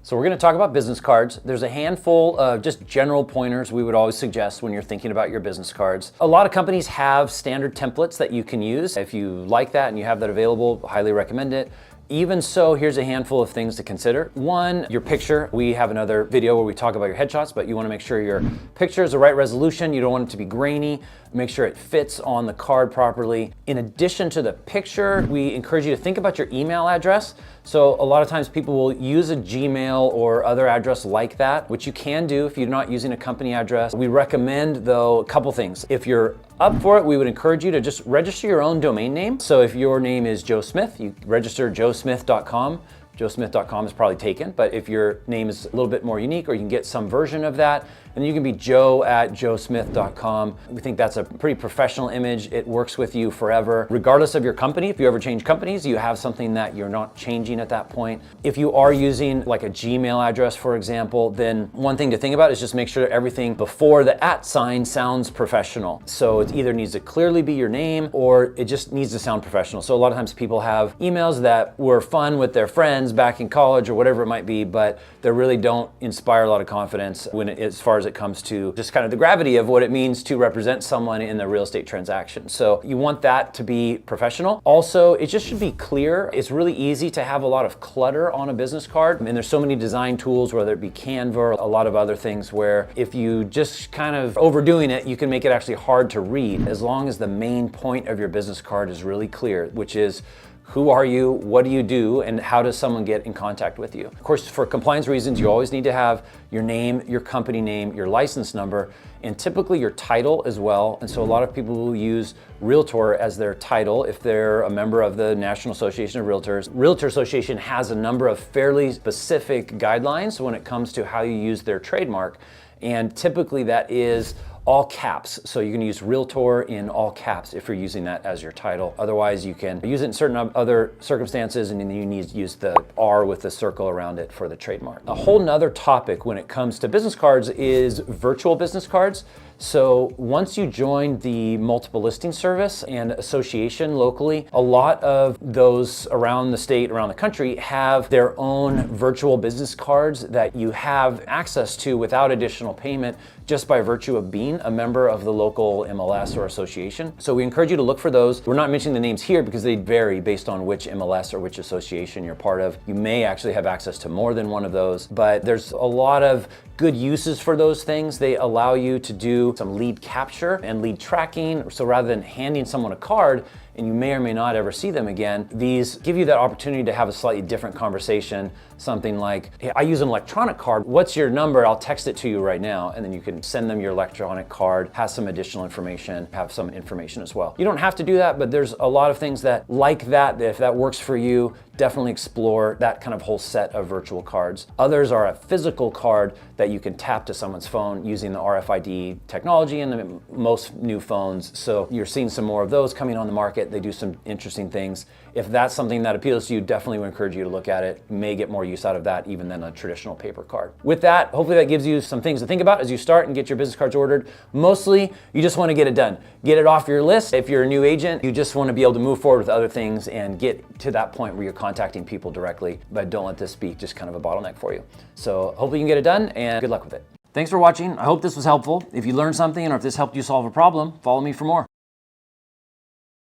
So we're going to talk about business cards. There's a handful of just general pointers we would always suggest when you're thinking about your business cards. A lot of companies have standard templates that you can use. If you like that and you have that available, highly recommend it. Even so, here's a handful of things to consider. One, your picture. We have another video where we talk about your headshots, but you want to make sure your picture is the right resolution. You don't want it to be grainy. Make sure it fits on the card properly. In addition to the picture, we encourage you to think about your email address. So a lot of times people will use a Gmail or other address like that, which you can do if you're not using a company address. We recommend, though, a couple things. If you're up for it, we would encourage you to just register your own domain name. So if your name is Joe Smith, you register joesmith.com. joesmith.com is probably taken, but if your name is a little bit more unique, or you can get some version of that, and you can be joe@joesmith.com. We think that's a pretty professional image. It works with you forever. Regardless of your company, if you ever change companies, you have something that you're not changing at that point. If you are using like a Gmail address, for example, then one thing to think about is just make sure everything before the @ sign sounds professional. So it either needs to clearly be your name or it just needs to sound professional. So a lot of times people have emails that were fun with their friends back in college or whatever it might be, but they really don't inspire a lot of confidence as far as it comes to just kind of the gravity of what it means to represent someone in the real estate transaction. So you want that to be professional. Also, it just should be clear. It's really easy to have a lot of clutter on a business card. And there's so many design tools, whether it be Canva or a lot of other things, where if you just kind of overdoing it, you can make it actually hard to read, as long as the main point of your business card is really clear, which is who are you, what do you do, and how does someone get in contact with you? Of course, for compliance reasons, you always need to have your name, your company name, your license number, and typically your title as well. And so a lot of people will use Realtor as their title if they're a member of the National Association of Realtors. Realtor Association has a number of fairly specific guidelines when it comes to how you use their trademark, and typically that is all caps. So you can use Realtor in all caps if you're using that as your title. Otherwise, you can use it in certain other circumstances, and then you need to use the R with the circle around it for the trademark. A whole nother topic when it comes to business cards is virtual business cards. So once you join the multiple listing service and association locally, a lot of those around the state, around the country, have their own virtual business cards that you have access to without additional payment, just by virtue of being a member of the local MLS or association. So we encourage you to look for those. We're not mentioning the names here because they vary based on which MLS or which association you're part of. You may actually have access to more than one of those, but there's a lot of good uses for those things. They allow you to do some lead capture and lead tracking. So rather than handing someone a card and you may or may not ever see them again, these give you that opportunity to have a slightly different conversation. Something like, hey, I use an electronic card. What's your number? I'll text it to you right now. And then you can send them your electronic card, has some additional information, have some information as well. You don't have to do that, but there's a lot of things that like that if that works for you, definitely explore that kind of whole set of virtual cards. Others are a physical card that you can tap to someone's phone using the RFID technology in the most new phones. So you're seeing some more of those coming on the market. They do some interesting things. If that's something that appeals to you, definitely would encourage you to look at it. You may get more use out of that even than a traditional paper card. With that, hopefully that gives you some things to think about as you start and get your business cards ordered. Mostly, you just want to get it done. Get it off your list. If you're a new agent, you just want to be able to move forward with other things and get to that point where you're contacting people directly, but don't let this be just kind of a bottleneck for you. So hopefully you can get it done, and good luck with it. Thanks for watching. I hope this was helpful. If you learned something or if this helped you solve a problem, follow me for more.